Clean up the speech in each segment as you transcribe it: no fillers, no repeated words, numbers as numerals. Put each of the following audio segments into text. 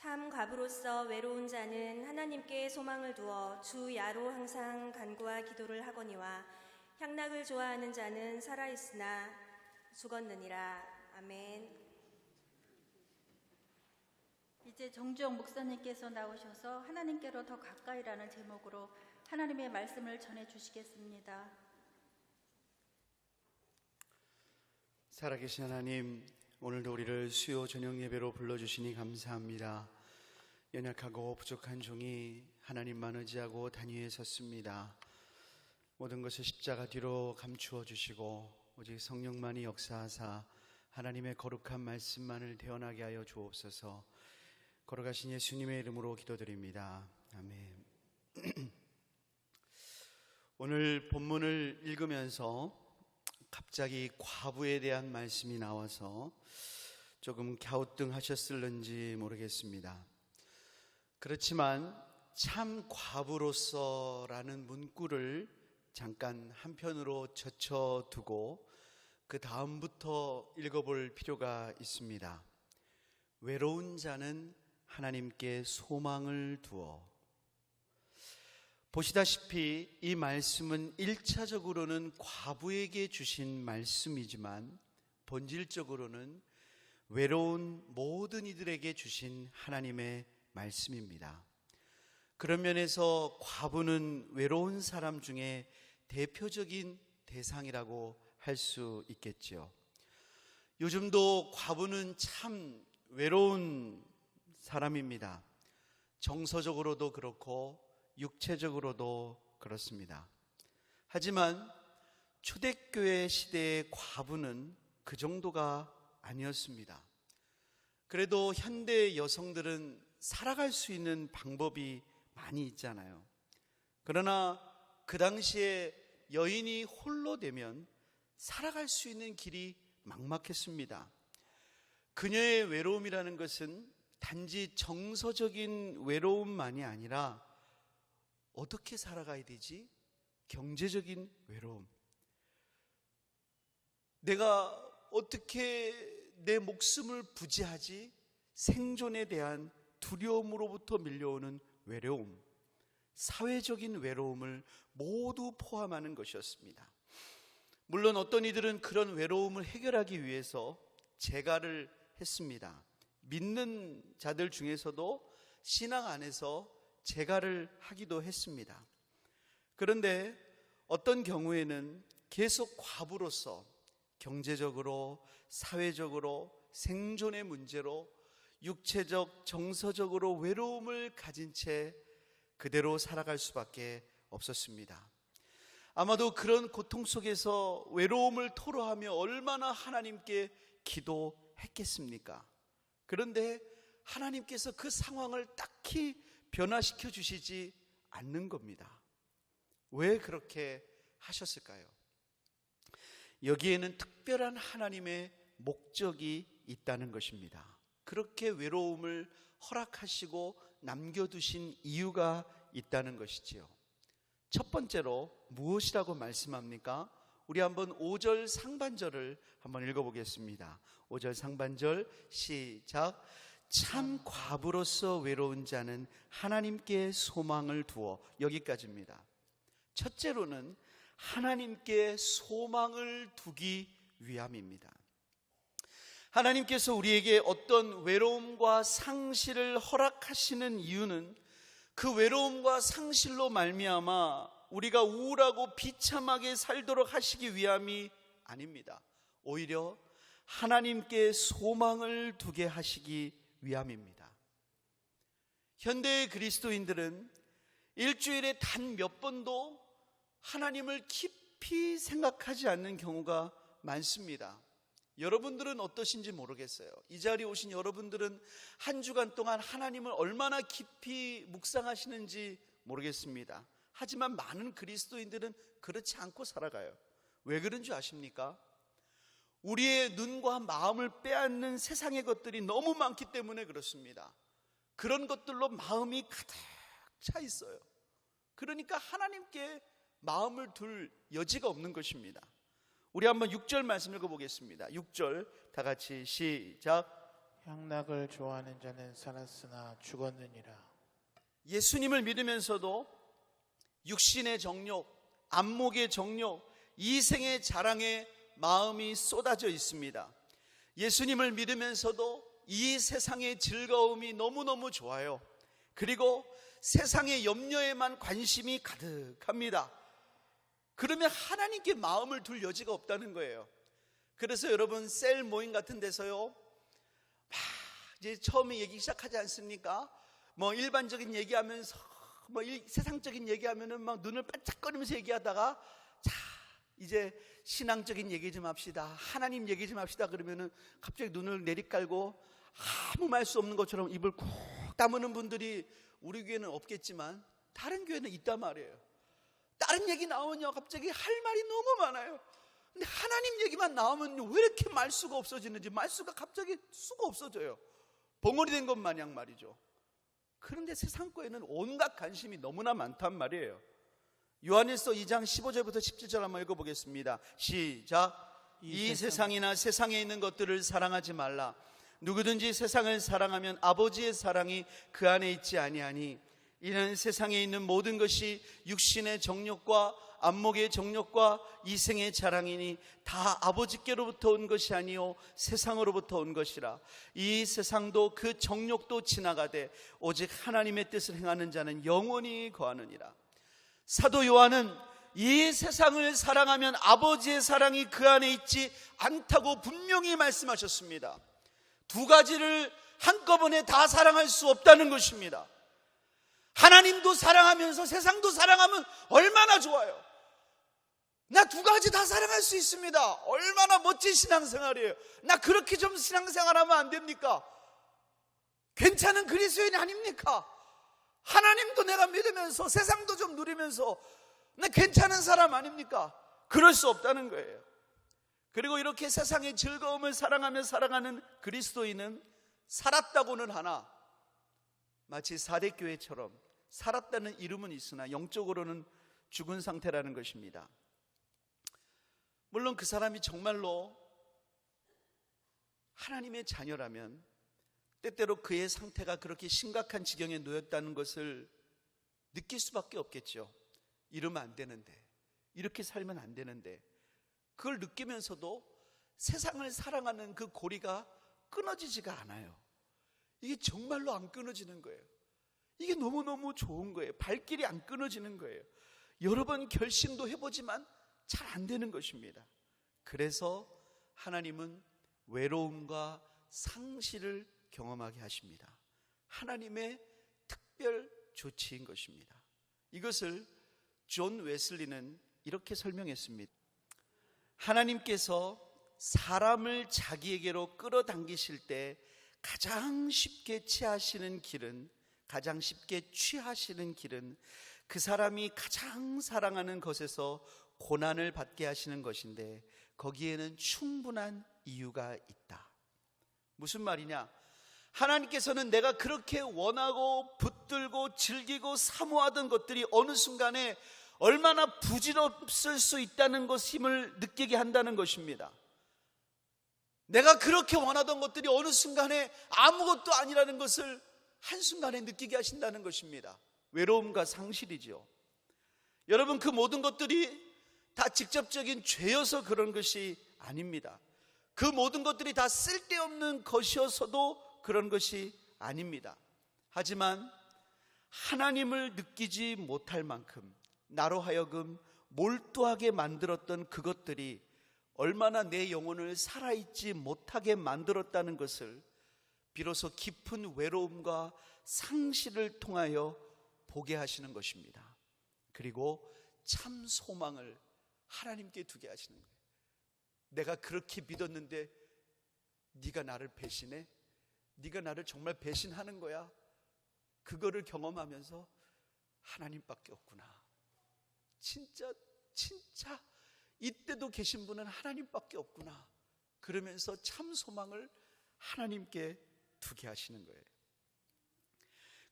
참 과부로서 외로운 자는 하나님께 소망을 두어 주 야로 항상 간구와 기도를 하거니와 향락을 좋아하는 자는 살아있으나 죽었느니라. 아멘. 이제 정주영 목사님께서 나오셔서 하나님께로 더 가까이라는 제목으로 하나님의 말씀을 전해 주시겠습니다. 살아계신 하나님, 오늘도 우리를 수요 저녁 예배로 불러주시니 감사합니다. 연약하고 부족한 종이 하나님만 의지하고 단위에 섰습니다. 모든 것을 십자가 뒤로 감추어 주시고 오직 성령만이 역사하사 하나님의 거룩한 말씀만을 태어나게 하여 주옵소서. 걸어가신 예수님의 이름으로 기도드립니다. 아멘. 오늘 본문을 읽으면서 갑자기 과부에 대한 말씀이 나와서 조금 갸우뚱하셨을는지 모르겠습니다. 그렇지만 참 과부로서라는 문구를 잠깐 한편으로 젖혀두고 그 다음부터 읽어볼 필요가 있습니다. 외로운 자는 하나님께 소망을 두어. 보시다시피 이 말씀은 1차적으로는 과부에게 주신 말씀이지만 본질적으로는 외로운 모든 이들에게 주신 하나님의 말씀입니다. 그런 면에서 과부는 외로운 사람 중에 대표적인 대상이라고 할 수 있겠죠. 요즘도 과부는 참 외로운 사람입니다. 정서적으로도 그렇고 육체적으로도 그렇습니다. 하지만 초대교회 시대의 과부는 그 정도가 아니었습니다. 그래도 현대 여성들은 살아갈 수 있는 방법이 많이 있잖아요. 그러나 그 당시에 여인이 홀로 되면 살아갈 수 있는 길이 막막했습니다. 그녀의 외로움이라는 것은 단지 정서적인 외로움만이 아니라 어떻게 살아가야 되지? 경제적인 외로움. 내가 어떻게 내 목숨을 부지하지? 생존에 대한 두려움으로부터 밀려오는 외로움, 사회적인 외로움을 모두 포함하는 것이었습니다. 물론 어떤 이들은 그런 외로움을 해결하기 위해서 재가를 했습니다. 믿는 자들 중에서도 신앙 안에서 재가를 하기도 했습니다. 그런데 어떤 경우에는 계속 과부로서 경제적으로, 사회적으로, 생존의 문제로 육체적, 정서적으로 외로움을 가진 채 그대로 살아갈 수밖에 없었습니다. 아마도 그런 고통 속에서 외로움을 토로하며 얼마나 하나님께 기도했겠습니까? 그런데 하나님께서 그 상황을 딱히 변화시켜 주시지 않는 겁니다. 왜 그렇게 하셨을까요? 여기에는 특별한 하나님의 목적이 있다는 것입니다. 그렇게 외로움을 허락하시고 남겨두신 이유가 있다는 것이지요. 첫 번째로 무엇이라고 말씀합니까? 우리 한번 5절 상반절을 한번 읽어보겠습니다. 5절 상반절 시작. 참 과부로서 외로운 자는 하나님께 소망을 두어. 여기까지입니다. 첫째로는 하나님께 소망을 두기 위함입니다. 하나님께서 우리에게 어떤 외로움과 상실을 허락하시는 이유는 그 외로움과 상실로 말미암아 우리가 우울하고 비참하게 살도록 하시기 위함이 아닙니다. 오히려 하나님께 소망을 두게 하시기 위함입니다. 현대의 그리스도인들은 일주일에 단 몇 번도 하나님을 깊이 생각하지 않는 경우가 많습니다. 여러분들은 어떠신지 모르겠어요. 이 자리에 오신 여러분들은 한 주간 동안 하나님을 얼마나 깊이 묵상하시는지 모르겠습니다. 하지만 많은 그리스도인들은 그렇지 않고 살아가요. 왜 그런 줄 아십니까? 우리의 눈과 마음을 빼앗는 세상의 것들이 너무 많기 때문에 그렇습니다. 그런 것들로 마음이 가득 차 있어요. 그러니까 하나님께 마음을 둘 여지가 없는 것입니다. 우리 한번 6절 말씀 읽어보겠습니다. 6절 다 같이 시작. 향락을 좋아하는 자는 살았으나 죽었느니라. 예수님을 믿으면서도 육신의 정욕, 안목의 정욕, 이생의 자랑에 마음이 쏟아져 있습니다. 예수님을 믿으면서도 이 세상의 즐거움이 너무너무 좋아요. 그리고 세상의 염려에만 관심이 가득합니다. 그러면 하나님께 마음을 둘 여지가 없다는 거예요. 그래서 여러분 셀 모임 같은 데서요, 이제 처음에 얘기 시작하지 않습니까? 뭐 일반적인 얘기하면서 세상적인 얘기하면은 막 눈을 반짝거리면서 얘기하다가, 자 이제 신앙적인 얘기 좀 합시다, 하나님 얘기 좀 합시다 그러면은 갑자기 눈을 내리깔고 아무 말 수 없는 것처럼 입을 꾹 다무는 분들이 우리 교회는 없겠지만 다른 교회는 있단 말이에요. 다른 얘기 나오면 갑자기 할 말이 너무 많아요. 근데 하나님 얘기만 나오면 왜 이렇게 말수가 없어지는지, 말수가 갑자기 수가 없어져요. 벙어리 된 것 마냥 말이죠. 그런데 세상 거에는 온갖 관심이 너무나 많단 말이에요. 요한일서 2장 15절부터 17절 한번 읽어보겠습니다. 시작. 이 세상이나 세상에 있는 것들을 사랑하지 말라. 누구든지 세상을 사랑하면 아버지의 사랑이 그 안에 있지 아니하니, 이는 세상에 있는 모든 것이 육신의 정욕과 안목의 정욕과 이생의 자랑이니 다 아버지께로부터 온 것이 아니요 세상으로부터 온 것이라. 이 세상도 그 정욕도 지나가되 오직 하나님의 뜻을 행하는 자는 영원히 거하느니라. 사도 요한은 이 세상을 사랑하면 아버지의 사랑이 그 안에 있지 않다고 분명히 말씀하셨습니다. 두 가지를 한꺼번에 다 사랑할 수 없다는 것입니다. 하나님도 사랑하면서 세상도 사랑하면 얼마나 좋아요. 나 두 가지 다 사랑할 수 있습니다. 얼마나 멋진 신앙생활이에요. 나 그렇게 좀 신앙생활하면 안 됩니까? 괜찮은 그리스도인 아닙니까? 하나님도 내가 믿으면서 세상도 좀 누리면서 나 괜찮은 사람 아닙니까? 그럴 수 없다는 거예요. 그리고 이렇게 세상의 즐거움을 사랑하며 살아가는 그리스도인은 살았다고는 하나 마치 사대교회처럼 살았다는 이름은 있으나 영적으로는 죽은 상태라는 것입니다. 물론 그 사람이 정말로 하나님의 자녀라면 때때로 그의 상태가 그렇게 심각한 지경에 놓였다는 것을 느낄 수밖에 없겠죠. 이러면 안 되는데, 이렇게 살면 안 되는데, 그걸 느끼면서도 세상을 사랑하는 그 고리가 끊어지지가 않아요. 이게 정말로 안 끊어지는 거예요. 이게 너무너무 좋은 거예요. 발길이 안 끊어지는 거예요. 여러 번 결심도 해보지만 잘 안 되는 것입니다. 그래서 하나님은 외로움과 상실을 경험하게 하십니다. 하나님의 특별 조치인 것입니다. 이것을 존 웨슬리는 이렇게 설명했습니다. 하나님께서 사람을 자기에게로 끌어당기실 때 가장 쉽게 취하시는 길은 그 사람이 가장 사랑하는 것에서 고난을 받게 하시는 것인데, 거기에는 충분한 이유가 있다. 무슨 말이냐? 하나님께서는 내가 그렇게 원하고 붙들고 즐기고 사모하던 것들이 어느 순간에 얼마나 부질없을 수 있다는 힘을 느끼게 한다는 것입니다. 내가 그렇게 원하던 것들이 어느 순간에 아무것도 아니라는 것을 한순간에 느끼게 하신다는 것입니다. 외로움과 상실이죠. 여러분, 그 모든 것들이 다 직접적인 죄여서 그런 것이 아닙니다. 그 모든 것들이 다 쓸데없는 것이어서도 그런 것이 아닙니다. 하지만 하나님을 느끼지 못할 만큼 나로 하여금 몰두하게 만들었던 그것들이 얼마나 내 영혼을 살아있지 못하게 만들었다는 것을 비로소 깊은 외로움과 상실을 통하여 보게 하시는 것입니다. 그리고 참 소망을 하나님께 두게 하시는 거예요. 내가 그렇게 믿었는데 네가 나를 배신해? 네가 나를 정말 배신하는 거야? 그거를 경험하면서 하나님밖에 없구나. 진짜 이때도 계신 분은 하나님밖에 없구나. 그러면서 참 소망을 하나님께 두게 하시는 거예요.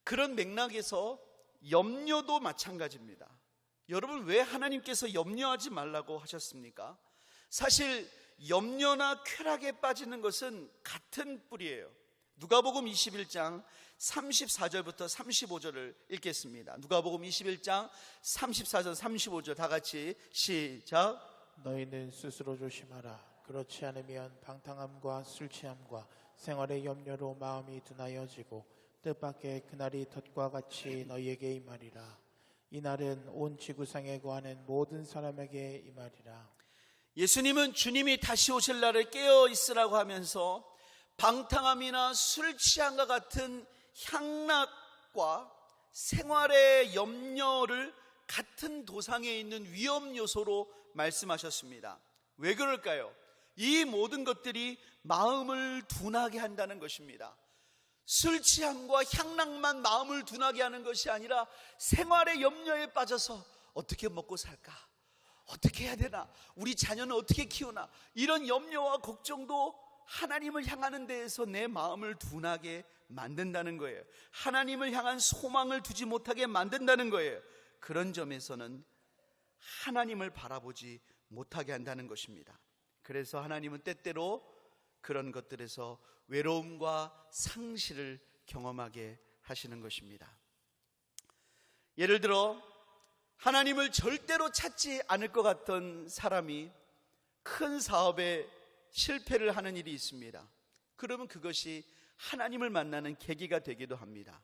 그런 맥락에서 염려도 마찬가지입니다. 여러분, 왜 하나님께서 염려하지 말라고 하셨습니까? 사실 염려나 쾌락에 빠지는 것은 같은 뿌리예요. 누가복음 21장 34절부터 35절을 읽겠습니다. 누가복음 21장 34절 35절 다 같이 시작. 너희는 스스로 조심하라. 그렇지 않으면 방탕함과 술취함과 생활의 염려로 마음이 둔하여지고 뜻밖의 그날이 덫과 같이 너희에게 임하리라. 이날은 온 지구상에 거하는 모든 사람에게 임하리라. 예수님은 주님이 다시 오실 날을 깨어 있으라고 하면서 방탕함이나 술 취함과 같은 향락과 생활의 염려를 같은 도상에 있는 위험 요소로 말씀하셨습니다. 왜 그럴까요? 이 모든 것들이 마음을 둔하게 한다는 것입니다. 술 취함과 향락만 마음을 둔하게 하는 것이 아니라 생활의 염려에 빠져서 어떻게 먹고 살까? 어떻게 해야 되나? 우리 자녀는 어떻게 키우나? 이런 염려와 걱정도 하나님을 향하는 데에서 내 마음을 둔하게 만든다는 거예요. 하나님을 향한 소망을 두지 못하게 만든다는 거예요. 그런 점에서는 하나님을 바라보지 못하게 한다는 것입니다. 그래서 하나님은 때때로 그런 것들에서 외로움과 상실을 경험하게 하시는 것입니다. 예를 들어 하나님을 절대로 찾지 않을 것 같던 사람이 큰 사업에 실패를 하는 일이 있습니다. 그러면 그것이 하나님을 만나는 계기가 되기도 합니다.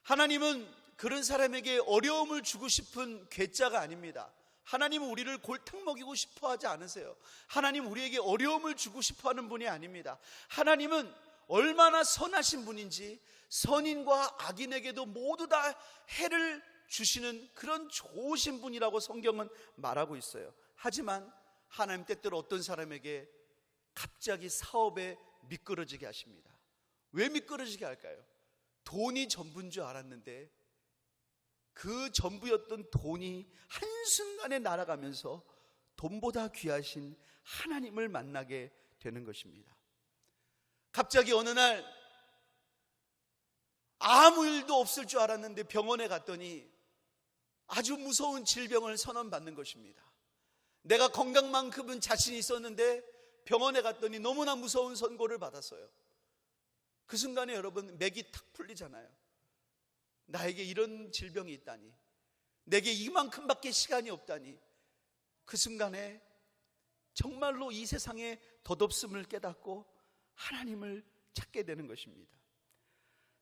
하나님은 그런 사람에게 어려움을 주고 싶은 괴짜가 아닙니다. 하나님은 우리를 골탕 먹이고 싶어 하지 않으세요. 하나님 우리에게 어려움을 주고 싶어 하는 분이 아닙니다. 하나님은 얼마나 선하신 분인지 선인과 악인에게도 모두 다 해를 주시는 그런 좋으신 분이라고 성경은 말하고 있어요. 하지만 하나님 때때로 어떤 사람에게 갑자기 사업에 미끄러지게 하십니다. 왜 미끄러지게 할까요? 돈이 전부인 줄 알았는데 그 전부였던 돈이 한순간에 날아가면서 돈보다 귀하신 하나님을 만나게 되는 것입니다. 갑자기 어느 날 아무 일도 없을 줄 알았는데 병원에 갔더니 아주 무서운 질병을 선언받는 것입니다. 내가 건강만큼은 자신이 있었는데 병원에 갔더니 너무나 무서운 선고를 받았어요. 그 순간에 여러분 맥이 탁 풀리잖아요. 나에게 이런 질병이 있다니, 내게 이만큼밖에 시간이 없다니. 그 순간에 정말로 이 세상의 덧없음을 깨닫고 하나님을 찾게 되는 것입니다.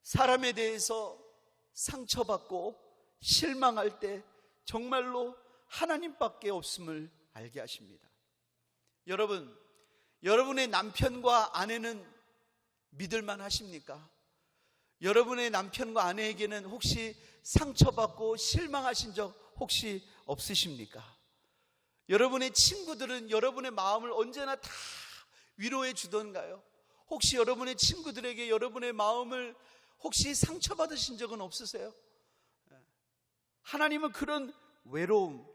사람에 대해서 상처받고 실망할 때 정말로 하나님밖에 없음을 알게 하십니다. 여러분, 여러분의 남편과 아내는 믿을만 하십니까? 여러분의 남편과 아내에게는 혹시 상처받고 실망하신 적 혹시 없으십니까? 여러분의 친구들은 여러분의 마음을 언제나 다 위로해 주던가요? 혹시 여러분의 친구들에게 여러분의 마음을 혹시 상처받으신 적은 없으세요? 하나님은 그런 외로움,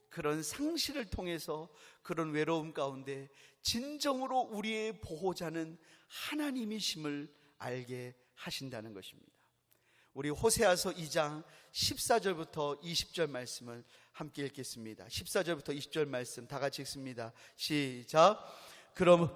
그런 상실을 통해서 그런 외로움 가운데 진정으로 우리의 보호자는 하나님이심을 알게 하신다는 것입니다. 우리 호세아서 2장 14절부터 20절 말씀을 함께 읽겠습니다. 14절부터 20절 말씀 다 같이 읽습니다. 시작. 그럼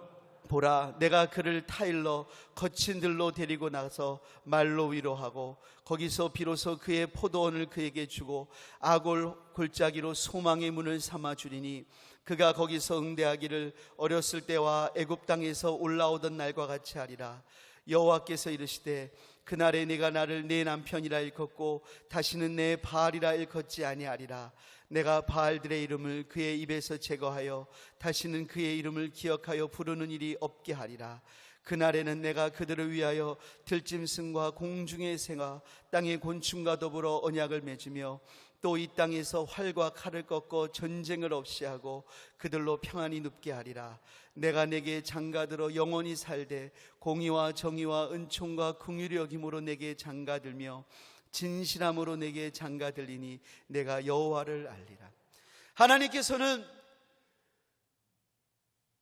보라, 내가 그를 타일러 거친 들로 데리고 나서 말로 위로하고 거기서 비로소 그의 포도원을 그에게 주고 아골 골짜기로 소망의 문을 삼아 주리니 그가 거기서 응대하기를 어렸을 때와 애굽 땅에서 올라오던 날과 같이 하리라. 여호와께서 이르시되 그날에 내가 나를 내 남편이라 일컫고 다시는 내 바알이라 일컫지 아니하리라. 내가 바알들의 이름을 그의 입에서 제거하여 다시는 그의 이름을 기억하여 부르는 일이 없게 하리라. 그날에는 내가 그들을 위하여 들짐승과 공중의 새와 땅의 곤충과 더불어 언약을 맺으며 또 이 땅에서 활과 칼을 꺾어 전쟁을 없이 하고 그들로 평안히 눕게 하리라. 내가 내게 장가들어 영원히 살되 공의와 정의와 은총과 긍휼이 여김으로 내게 장가들며 진실함으로 내게 장가들리니 내가 여호와를 알리라. 하나님께서는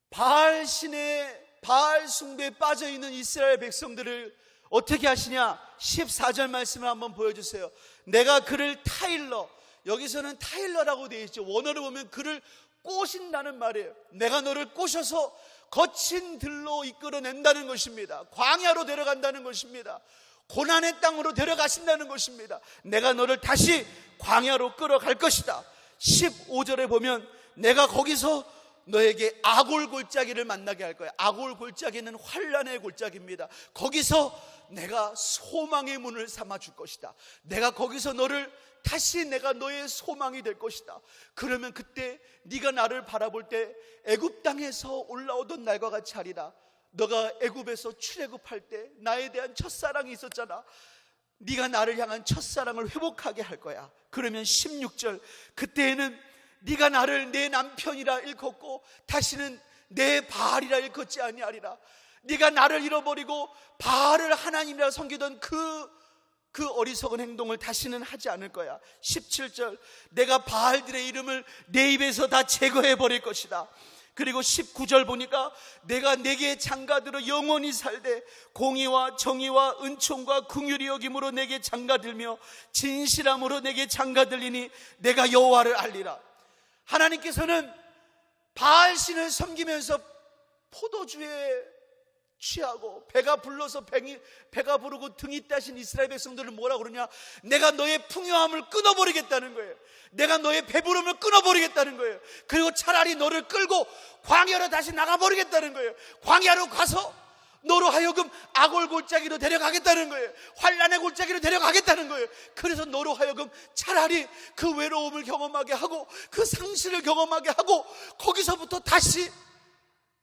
바알 신의 바알 숭배에 빠져있는 이스라엘 백성들을 어떻게 하시냐? 14절 말씀을 한번 보여주세요. 내가 그를 타일러, 여기서는 타일러라고 되어 있죠. 원어로 보면 그를 꼬신다는 말이에요. 내가 너를 꼬셔서 거친 들로 이끌어낸다는 것입니다. 광야로 데려간다는 것입니다. 고난의 땅으로 데려가신다는 것입니다. 내가 너를 다시 광야로 끌어갈 것이다. 15절에 보면 내가 거기서 너에게 아골 골짜기를 만나게 할 거야. 아골 골짜기는 환난의 골짜기입니다. 거기서 내가 소망의 문을 삼아 줄 것이다. 내가 거기서 너를 다시 내가 너의 소망이 될 것이다. 그러면 그때 네가 나를 바라볼 때 애굽 땅에서 올라오던 날과 같이 하리라. 너가 애굽에서 출애굽할 때 나에 대한 첫사랑이 있었잖아. 네가 나를 향한 첫사랑을 회복하게 할 거야. 그러면 16절, 그때에는 네가 나를 내 남편이라 일컫고 다시는 내 바알이라 일컫지 아니하리라. 네가 나를 잃어버리고 바알을 하나님이라 섬기던 그 어리석은 행동을 다시는 하지 않을 거야. 17절, 내가 바알들의 이름을 내 입에서 다 제거해 버릴 것이다. 그리고 19절 보니까 내가 내게 장가들어 영원히 살되 공의와 정의와 은총과 긍휼이 여김으로 내게 장가들며 진실함으로 내게 장가들리니 내가 여호와를 알리라. 하나님께서는 바알신을 섬기면서 포도주에 취하고 배가 불러서 배가 부르고 등이 따신 이스라엘 백성들을 뭐라 그러냐? 내가 너의 풍요함을 끊어버리겠다는 거예요. 내가 너의 배부름을 끊어버리겠다는 거예요. 그리고 차라리 너를 끌고 광야로 다시 나가버리겠다는 거예요. 광야로 가서 너로 하여금 아골 골짜기로 데려가겠다는 거예요. 환난의 골짜기로 데려가겠다는 거예요. 그래서 너로 하여금 차라리 그 외로움을 경험하게 하고 그 상실을 경험하게 하고 거기서부터 다시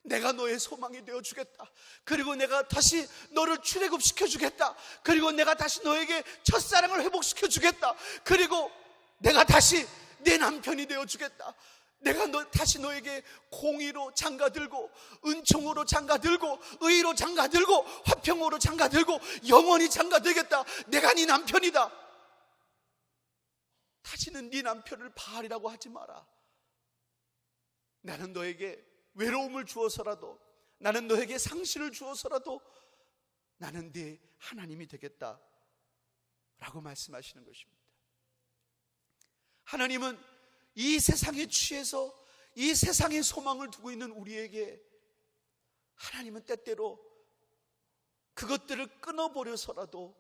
내가 너의 소망이 되어주겠다. 그리고 내가 다시 너를 출애굽시켜주겠다. 그리고 내가 다시 너에게 첫사랑을 회복시켜주겠다. 그리고 내가 다시 내 남편이 되어주겠다. 내가 다시 너에게 공의로 장가들고 은총으로 장가들고 의로 장가들고 화평으로 장가들고 영원히 장가들겠다. 내가 네 남편이다. 다시는 네 남편을 바알이라고 하지 마라. 나는 너에게 외로움을 주어서라도, 나는 너에게 상실을 주어서라도 나는 네 하나님이 되겠다 라고 말씀하시는 것입니다. 하나님은 이 세상에 취해서 이 세상의 소망을 두고 있는 우리에게 하나님은 때때로 그것들을 끊어버려서라도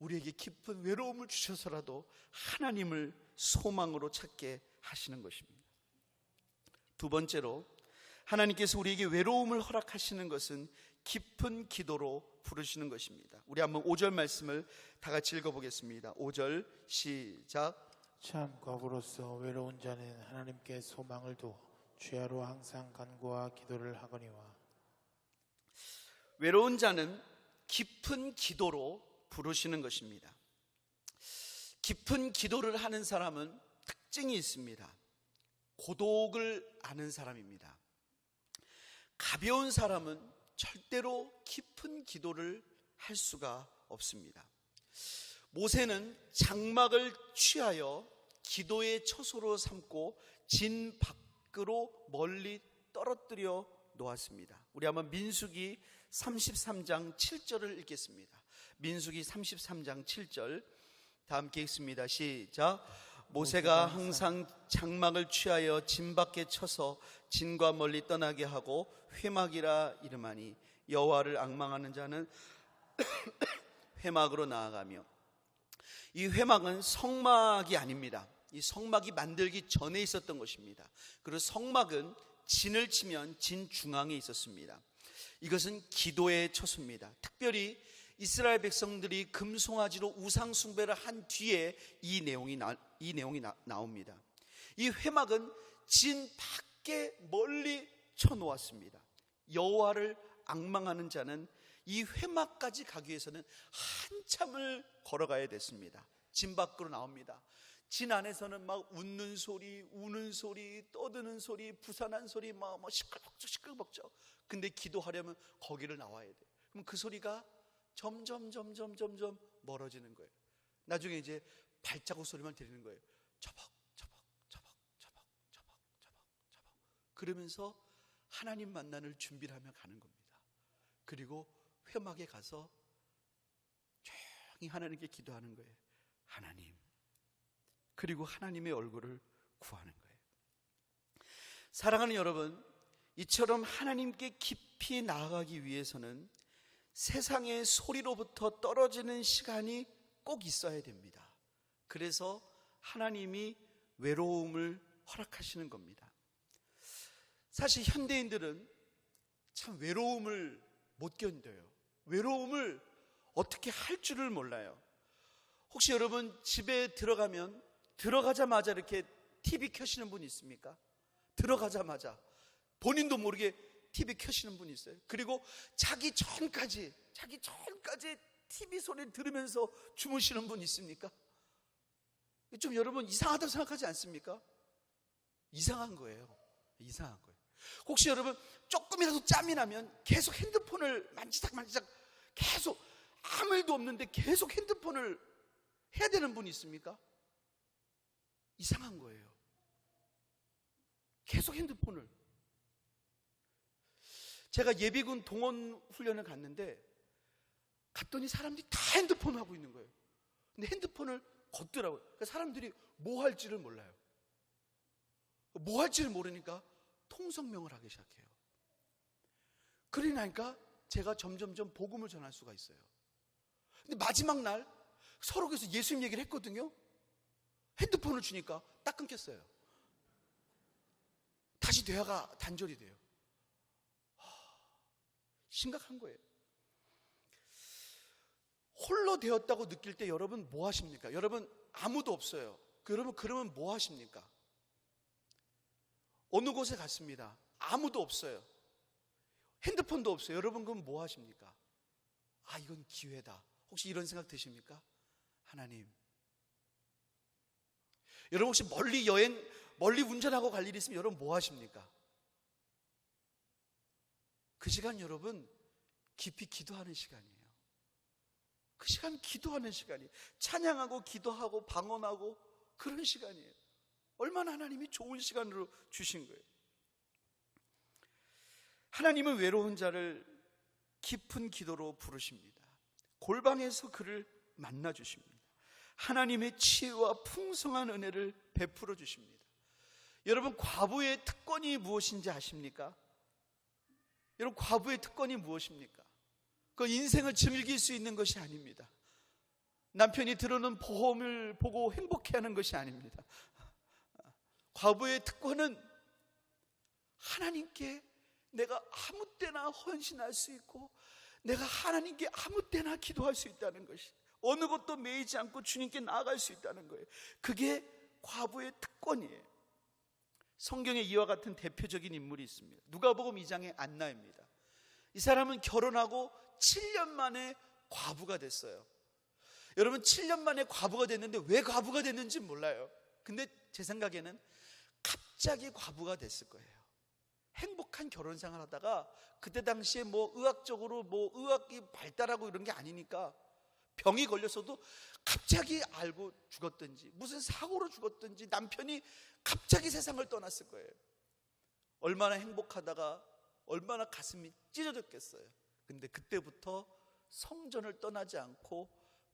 우리에게 깊은 외로움을 주셔서라도 하나님을 소망으로 찾게 하시는 것입니다. 두 번째로, 하나님께서 우리에게 외로움을 허락하시는 것은 깊은 기도로 부르시는 것입니다. 우리 한번 5절 말씀을 다 같이 읽어보겠습니다. 5절 시작. 참 과부로서 외로운 자는 하나님께 소망을 두어 주야로 항상 간구와 기도를 하거니와. 외로운 자는 깊은 기도로 부르시는 것입니다. 깊은 기도를 하는 사람은 특징이 있습니다. 고독을 아는 사람입니다. 가벼운 사람은 절대로 깊은 기도를 할 수가 없습니다. 모세는 장막을 취하여 기도의 처소로 삼고 진 밖으로 멀리 떨어뜨려 놓았습니다. 우리 한번 민수기 33장 7절을 읽겠습니다. 민수기 33장 7절 다 함께 읽습니다. 시작. 모세가 항상 장막을 취하여 진 밖에 쳐서 진과 멀리 떠나게 하고 회막이라 이름하니 여호와를 앙망하는 자는 회막으로 나아가며. 이 회막은 성막이 아닙니다. 이 성막이 만들기 전에 있었던 것입니다. 그리고 성막은 진을 치면 진 중앙에 있었습니다. 이것은 기도의 처소입니다. 특별히 이스라엘 백성들이 금송아지로 우상 숭배를 한 뒤에 이 내용이 나옵니다. 이 회막은 진 밖에 멀리 쳐놓았습니다. 여호와를 앙망하는 자는 이 회막까지 가기 위해서는 한참을 걸어가야 됐습니다. 진 밖으로 나옵니다. 진 안에서는 막 웃는 소리, 우는 소리, 떠드는 소리, 부산한 소리, 막 시끌벅적. 근데 기도하려면 거기를 나와야 돼. 그럼 그 소리가 점점 멀어지는 거예요. 나중에 이제 발자국 소리만 들리는 거예요. 처벅. 그러면서 하나님 만나는 준비를 하며 가는 겁니다. 그리고 회막에 가서 조용히 하나님께 기도하는 거예요. 하나님. 그리고 하나님의 얼굴을 구하는 거예요. 사랑하는 여러분, 이처럼 하나님께 깊이 나아가기 위해서는 세상의 소리로부터 떨어지는 시간이 꼭 있어야 됩니다. 그래서 하나님이 외로움을 허락하시는 겁니다. 사실 현대인들은 참 외로움을 못 견뎌요. 외로움을 어떻게 할 줄을 몰라요. 혹시 여러분 집에 들어가자마자 이렇게 TV 켜시는 분 있습니까? 들어가자마자 본인도 모르게 TV 켜시는 분 있어요. 그리고 자기 전까지 TV 소리를 들으면서 주무시는 분 있습니까? 좀 여러분 이상하다고 생각하지 않습니까? 이상한 거예요. 이상한 거예요. 혹시 여러분 조금이라도 짬이 나면 계속 핸드폰을 만지작 계속 아무 일도 없는데 계속 핸드폰을 해야 되는 분이 있습니까? 이상한 거예요. 계속 핸드폰을. 제가 예비군 동원 훈련을 갔더니 사람들이 다 핸드폰 하고 있는 거예요. 근데 핸드폰을 걷더라고요. 그러니까 사람들이 뭐 할지를 몰라요. 뭐 할지를 모르니까 통성명을 하기 시작해요. 그러니까 제가 점점점 복음을 전할 수가 있어요. 근데 마지막 날 서로 그래서 예수님 얘기를 했거든요. 핸드폰을 주니까 딱 끊겼어요. 다시 대화가 단절이 돼요. 심각한 거예요. 홀로 되었다고 느낄 때 여러분 뭐 하십니까? 여러분 아무도 없어요. 여러분 그러면 뭐 하십니까? 어느 곳에 갔습니다. 아무도 없어요. 핸드폰도 없어요. 여러분 그럼 뭐 하십니까? 아, 이건 기회다. 혹시 이런 생각 드십니까? 하나님. 여러분 혹시 멀리 운전하고 갈 일이 있으면 여러분 뭐 하십니까? 그 시간 여러분 깊이 기도하는 시간이에요. 그 시간 기도하는 시간이에요. 찬양하고 기도하고 방언하고 그런 시간이에요. 얼마나 하나님이 좋은 시간으로 주신 거예요. 하나님은 외로운 자를 깊은 기도로 부르십니다. 골방에서 그를 만나 주십니다. 하나님의 치유와 풍성한 은혜를 베풀어 주십니다. 여러분 과부의 특권이 무엇인지 아십니까? 여러분 과부의 특권이 무엇입니까? 그 인생을 즐길 수 있는 것이 아닙니다. 남편이 들어오는 보험을 보고 행복해하는 것이 아닙니다. 과부의 특권은 하나님께 내가 아무 때나 헌신할 수 있고 내가 하나님께 아무 때나 기도할 수 있다는 것이, 어느 것도 매이지 않고 주님께 나아갈 수 있다는 거예요. 그게 과부의 특권이에요. 성경에 이와 같은 대표적인 인물이 있습니다. 누가복음 2장의 안나입니다. 이 사람은 결혼하고 7년 만에 과부가 됐어요. 여러분 7년 만에 과부가 됐는데 왜 과부가 됐는지 몰라요. 근데 제 생각에는 갑자기 과부가 됐을 거예요. 행복한 결혼 생활 하다가 그때 당시에 의학적으로 의학이 발달하고 이런 게 아니니까 병이 걸렸어도 갑자기 알고 죽었든지 무슨 사고로 죽었든지 남편이 갑자기 세상을 떠났을 거예요. 얼마나 행복하다가 얼마나 가슴이 찢어졌겠어요. 근데 그때부터 성전을 떠나지 않고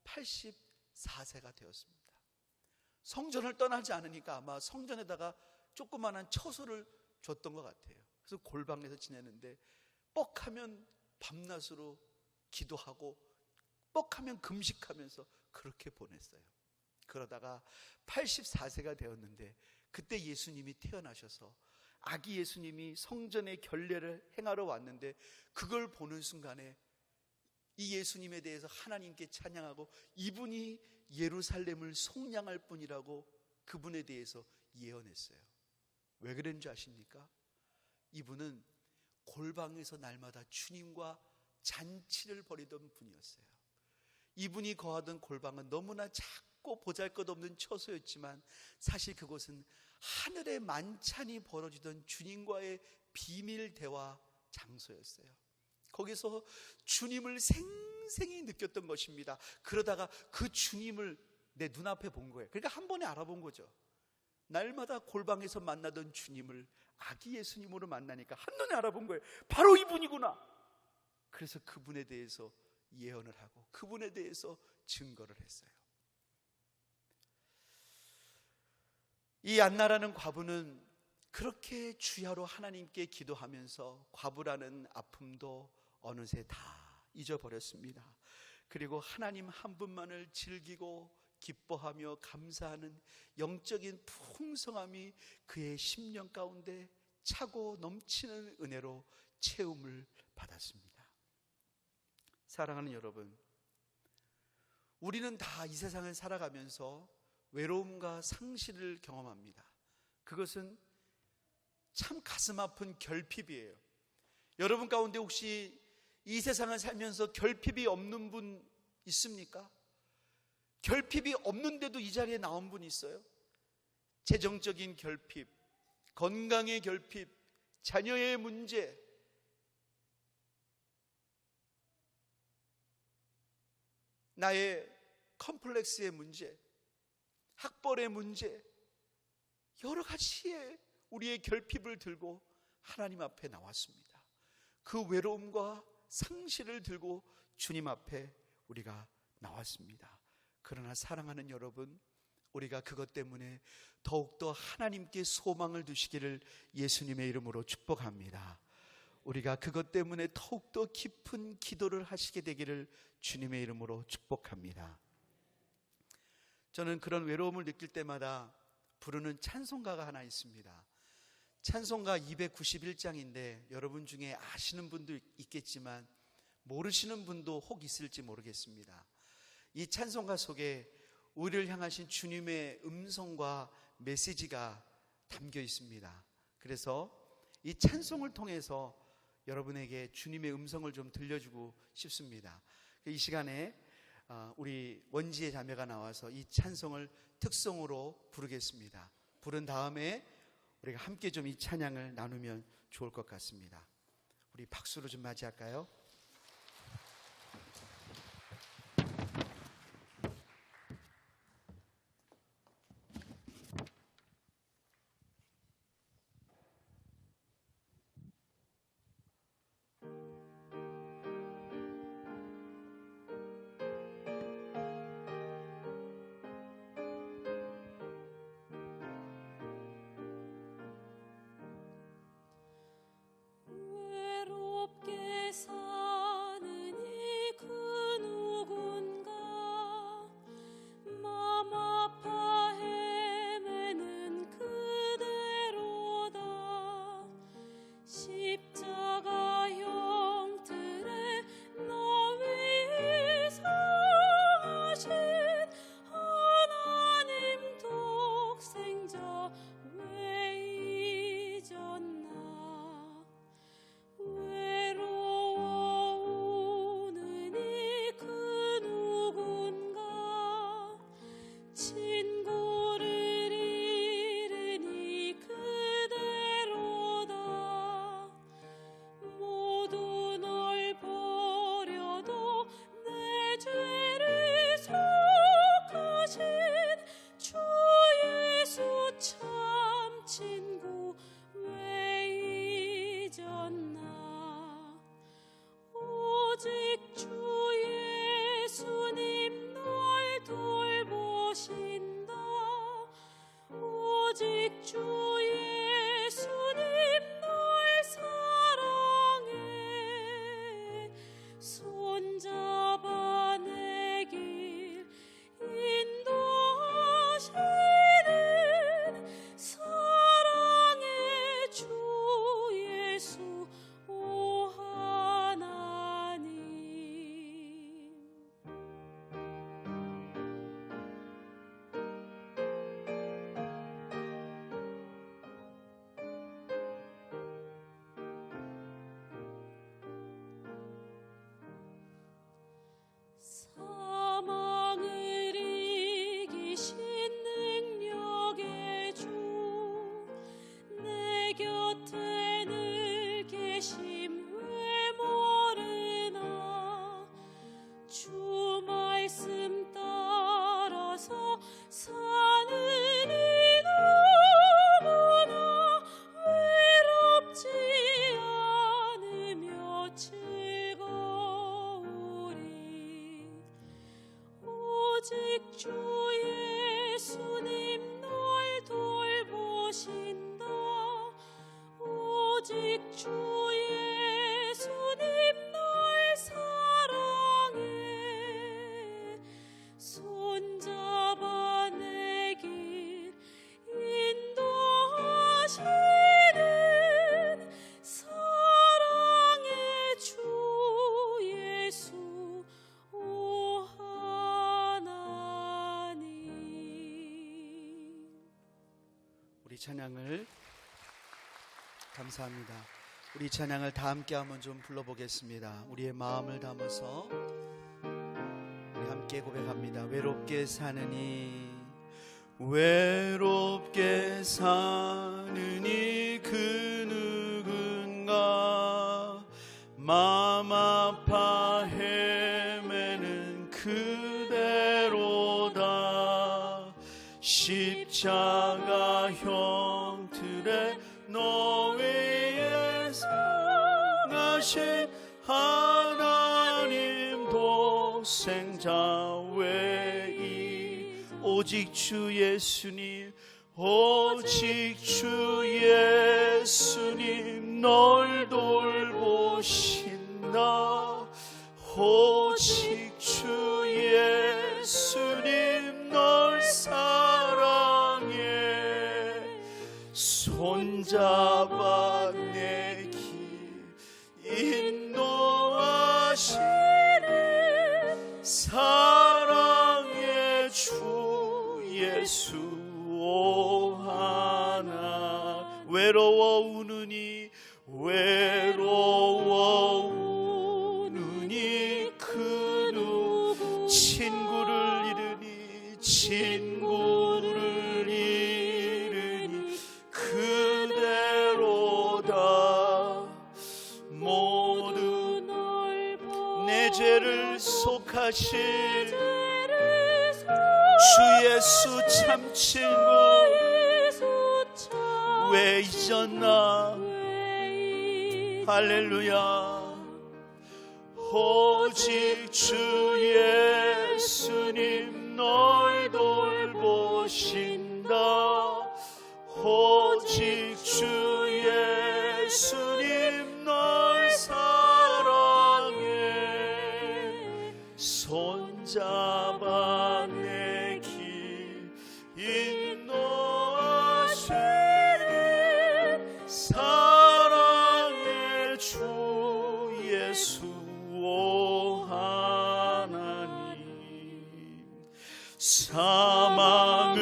84세가 되었습니다. 성전을 떠나지 않으니까 아마 성전에다가 조그마한 처소를 줬던 것 같아요. 그래서 골방에서 지내는데 뻑하면 밤낮으로 기도하고 뻑하면 금식하면서 그렇게 보냈어요. 그러다가 84세가 되었는데 그때 예수님이 태어나셔서 아기 예수님이 성전의 결례를 행하러 왔는데 그걸 보는 순간에 이 예수님에 대해서 하나님께 찬양하고 이분이 예루살렘을 속량할 분이라고 그분에 대해서 예언했어요. 왜 그랬는지 아십니까? 이분은 골방에서 날마다 주님과 잔치를 벌이던 분이었어요. 이분이 거하던 골방은 너무나 작고 보잘것없는 처소였지만 사실 그곳은 하늘의 만찬이 벌어지던 주님과의 비밀 대화 장소였어요. 거기서 주님을 생생히 느꼈던 것입니다. 그러다가 그 주님을 내 눈앞에 본 거예요. 그러니까 한 번에 알아본 거죠. 날마다 골방에서 만나던 주님을 아기 예수님으로 만나니까 한눈에 알아본 거예요. 바로 이분이구나. 그래서 그분에 대해서 예언을 하고 그분에 대해서 증거를 했어요. 이 안나라는 과부는 그렇게 주야로 하나님께 기도하면서 과부라는 아픔도 어느새 다 잊어버렸습니다. 그리고 하나님 한 분만을 즐기고 기뻐하며 감사하는 영적인 풍성함이 그의 심령 가운데 차고 넘치는 은혜로 채움을 받았습니다. 사랑하는 여러분, 우리는 다 이 세상을 살아가면서 외로움과 상실을 경험합니다. 그것은 참 가슴 아픈 결핍이에요. 여러분 가운데 혹시 이 세상을 살면서 결핍이 없는 분 있습니까? 결핍이 없는데도 이 자리에 나온 분 있어요? 재정적인 결핍, 건강의 결핍, 자녀의 문제, 나의 컴플렉스의 문제, 학벌의 문제, 여러 가지의 우리의 결핍을 들고 하나님 앞에 나왔습니다. 그 외로움과 상실을 들고 주님 앞에 우리가 나왔습니다. 그러나 사랑하는 여러분, 우리가 그것 때문에 더욱더 하나님께 소망을 두시기를 예수님의 이름으로 축복합니다. 우리가 그것 때문에 더욱더 깊은 기도를 하시게 되기를 주님의 이름으로 축복합니다. 저는 그런 외로움을 느낄 때마다 부르는 찬송가가 하나 있습니다. 찬송가 291장인데 여러분 중에 아시는 분도 있겠지만 모르시는 분도 혹 있을지 모르겠습니다. 이 찬송가 속에 우리를 향하신 주님의 음성과 메시지가 담겨 있습니다. 그래서 이 찬송을 통해서 여러분에게 주님의 음성을 좀 들려주고 싶습니다. 이 시간에 우리 원지의 자매가 나와서 이 찬송을 특송으로 부르겠습니다. 부른 다음에 우리가 함께 좀 이 찬양을 나누면 좋을 것 같습니다. 우리 박수로 좀 맞이할까요? 외롭게 살 우리 찬양을 감사합니다. 우리 찬양을 다 함께 한번 좀 불러보겠습니다. 우리의 마음을 담아서 우리 함께 고백합니다. 외롭게 사느니 외롭게 사느니 그 누군가 마음 아파 헤매는 그대로다. 십자가 형틀에 너 위에 상하신 하나님 독생자 외이 오직 주 예수님 오직 주 예수님 널 돌보신다. 오직 주 예수님 널 사랑해. 손잡아 내 길 인도하시는 사랑의 주 예수 오 하나. 외로워 우느니 외로워 우느니 그 누구 친구를 잃으니 친구를 잃으니 그대로다. 모두 내 죄를 속하신 주 예수 참 친구 왜 잊었나. 할렐루야. 오직 주 예수님 널 돌보신다. 오직 주 예수님 널 사랑해. 손잡아 내 길 인도하시는 사랑의 주 예수 오 하나님. 사망을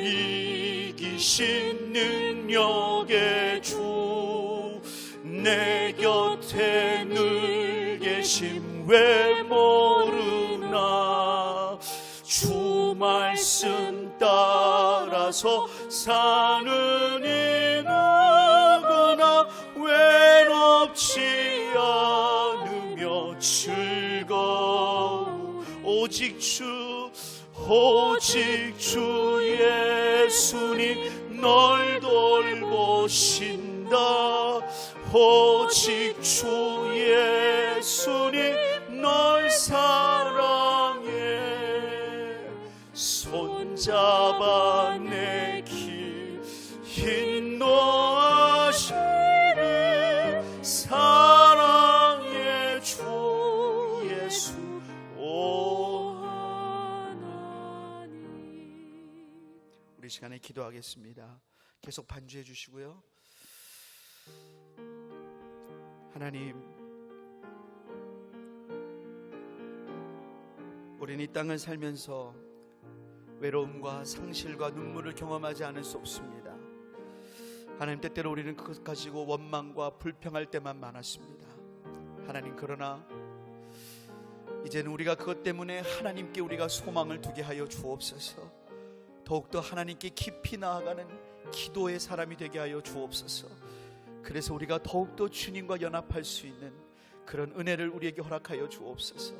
이기신 능력의 주 내 곁에 늘 계심 왜 모르나. 주 말씀 따라서 사는 이 누구나 외롭지 않으며 즐거워. 오직 주 예수님 널 돌보신다. 오직 주 예수님 널 사랑해. 손잡아 내 길 인도하시는 사랑의 주 예수 오 하나님. 우리 시간에 기도하겠습니다. 계속 반주해 주시고요. 하나님, 우리는 이 땅을 살면서 외로움과 상실과 눈물을 경험하지 않을 수 없습니다. 하나님, 때때로 우리는 그것 가지고 원망과 불평할 때만 많았습니다. 하나님, 그러나 이제는 우리가 그것 때문에 하나님께 우리가 소망을 두게 하여 주옵소서. 더욱더 하나님께 깊이 나아가는 기도의 사람이 되게 하여 주옵소서. 그래서 우리가 더욱더 주님과 연합할 수 있는 그런 은혜를 우리에게 허락하여 주옵소서.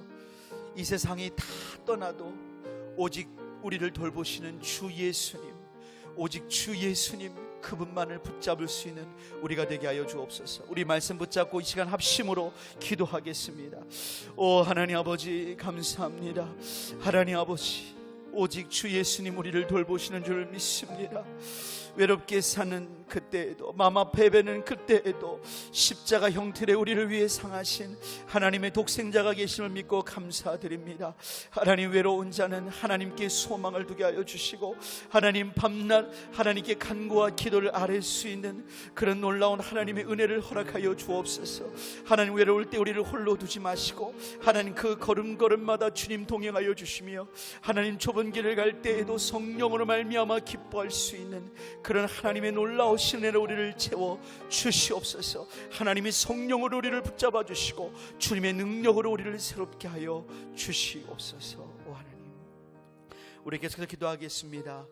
이 세상이 다 떠나도 오직 우리를 돌보시는 주 예수님, 오직 주 예수님 그분만을 붙잡을 수 있는 우리가 되게 하여 주옵소서. 우리 말씀 붙잡고 이 시간 합심으로 기도하겠습니다. 오 하나님 아버지, 감사합니다. 하나님 아버지, 오직 주 예수님 우리를 돌보시는 줄 믿습니다. 외롭게 사는 그때에도, 마음 아파 헤매는 그때에도 십자가 형틀에 우리를 위해 상하신 하나님의 독생자가 계심을 믿고 감사드립니다. 하나님, 외로운 자는 하나님께 소망을 두게 하여 주시고, 하나님 밤낮 하나님께 간구와 기도를 아뢰 수 있는 그런 놀라운 하나님의 은혜를 허락하여 주옵소서. 하나님, 외로울 때 우리를 홀로 두지 마시고 하나님 그 걸음걸음마다 주님 동행하여 주시며, 하나님 좁은 길을 갈 때에도 성령으로 말미암아 기뻐할 수 있는 그런 하나님의 놀라우신 은혜로 우리를 채워 주시옵소서. 하나님의 성령으로 우리를 붙잡아 주시고 주님의 능력으로 우리를 새롭게 하여 주시옵소서. 오 하나님, 우리 계속해서 기도하겠습니다.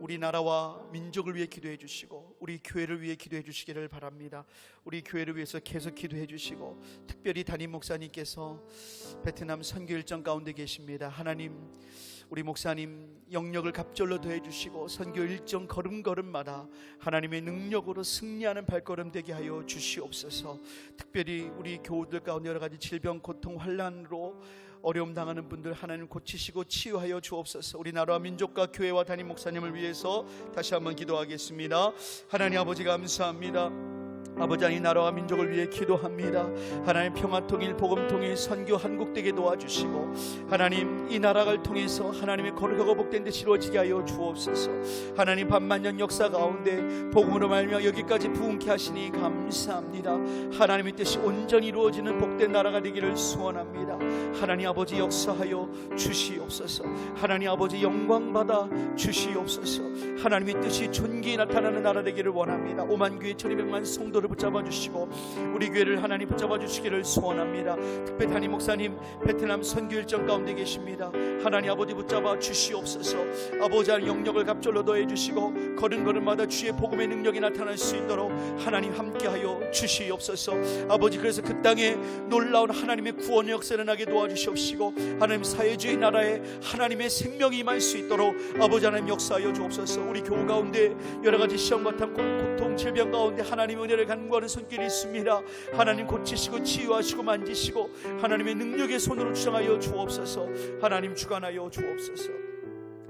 우리 나라와 민족을 위해 기도해 주시고 우리 교회를 위해 기도해 주시기를 바랍니다. 우리 교회를 위해서 계속 기도해 주시고, 특별히 담임 목사님께서 베트남 선교 일정 가운데 계십니다. 하나님, 우리 목사님 영역을 갑절로 더해 주시고 선교 일정 걸음걸음마다 하나님의 능력으로 승리하는 발걸음 되게 하여 주시옵소서. 특별히 우리 교우들 가운데 여러 가지 질병, 고통, 환난으로 어려움 당하는 분들 하나님 고치시고 치유하여 주옵소서. 우리 나라와 민족과 교회와 담임 목사님을 위해서 다시 한번 기도하겠습니다. 하나님 아버지 감사합니다. 아버지, 이 나라와 민족을 위해 기도합니다. 하나님, 평화통일, 복음통일, 선교 한국되게 도와주시고 하나님, 이 나라를 통해서 하나님의 거룩하고 복된 듯이 이루어지게 하여 주옵소서. 하나님, 반만년 역사 가운데 복음으로 말미암아 여기까지 부흥케 하시니 감사합니다. 하나님의 뜻이 온전히 이루어지는 복된 나라가 되기를 소원합니다. 하나님 아버지, 역사하여 주시옵소서. 하나님 아버지, 영광받아 주시옵소서. 하나님의 뜻이 존귀히 나타나는 나라 되기를 원합니다. 5만 교회 1200만 성도를 붙잡아 주시고 우리 교회를 하나님 붙잡아 주시기를 소원합니다. 특별히 담임 목사님 베트남 선교 일정 가운데 계십니다. 하나님 아버지, 붙잡아 주시옵소서. 아버지, 영역을 갑절로 더해 주시고 걸음걸음마다 주의 복음의 능력이 나타날 수 있도록 하나님 함께하여 주시옵소서. 아버지, 그래서 그 땅에 놀라운 하나님의 구원의 역사를 나게 도와주시옵시고 하나님, 사회주의 나라에 하나님의 생명이 임할 수 있도록 아버지 하나님 역사하여 주옵소서. 우리 교우 가운데 여러 가지 시험과 고통, 질병 가운데 하나님의 은혜를 간구하는 손길이 있습니다. 하나님 고치시고 치유하시고 만지시고 하나님의 능력의 손으로 주장하여 주옵소서. 하나님 주관하여 주옵소서.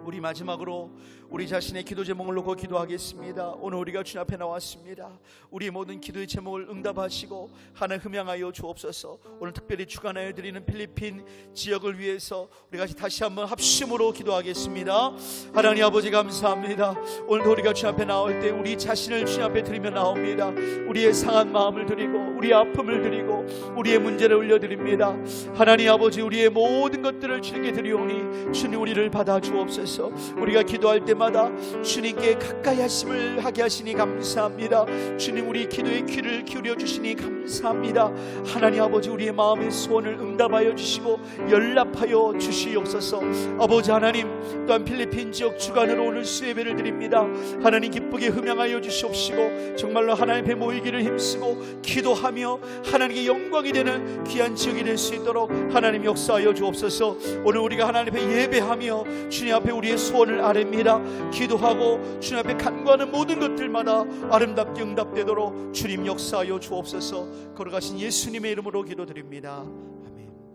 우리 마지막으로 우리 자신의 기도 제목을 놓고 기도하겠습니다. 오늘 우리가 주님 앞에 나왔습니다. 우리 모든 기도의 제목을 응답하시고 하나님 흠양하여 주옵소서. 오늘 특별히 주관하여 드리는 필리핀 지역을 위해서 우리 같이 다시 한번 합심으로 기도하겠습니다. 하나님 아버지 감사합니다. 오늘도 우리가 주님 앞에 나올 때 우리 자신을 주님 앞에 드리며 나옵니다. 우리의 상한 마음을 드리고 우리의 아픔을 드리고 우리의 문제를 올려드립니다. 하나님 아버지, 우리의 모든 것들을 주님께 드리오니 주님 우리를 받아 주옵소서. 우리가 기도할 때마다 주님께 가까이 하심을 하게 하시니 감사합니다. 주님, 우리 기도의 귀를 기울여 주시니 감사합니다. 하나님 아버지, 우리의 마음의 소원을 응답하여 주시고 연락하여 주시옵소서. 아버지 하나님, 또한 필리핀 지역 주간으로 오늘 수예배를 드립니다. 하나님 기쁘게 흠양하여 주시옵시고 정말로 하나님 앞에 모이기를 힘쓰고 기도하며 하나님께 영광이 되는 귀한 지역이 될 수 있도록 하나님 역사하여 주옵소서. 오늘 우리가 하나님 앞에 예배하며 주님 앞에 우리의 소원을 아뢰입니다. 기도하고 주님 앞에 간구하는 모든 것들마다 아름답게 응답되도록 주님 역사하여 주옵소서. 걸어가신 예수님의 이름으로 기도드립니다. 아멘.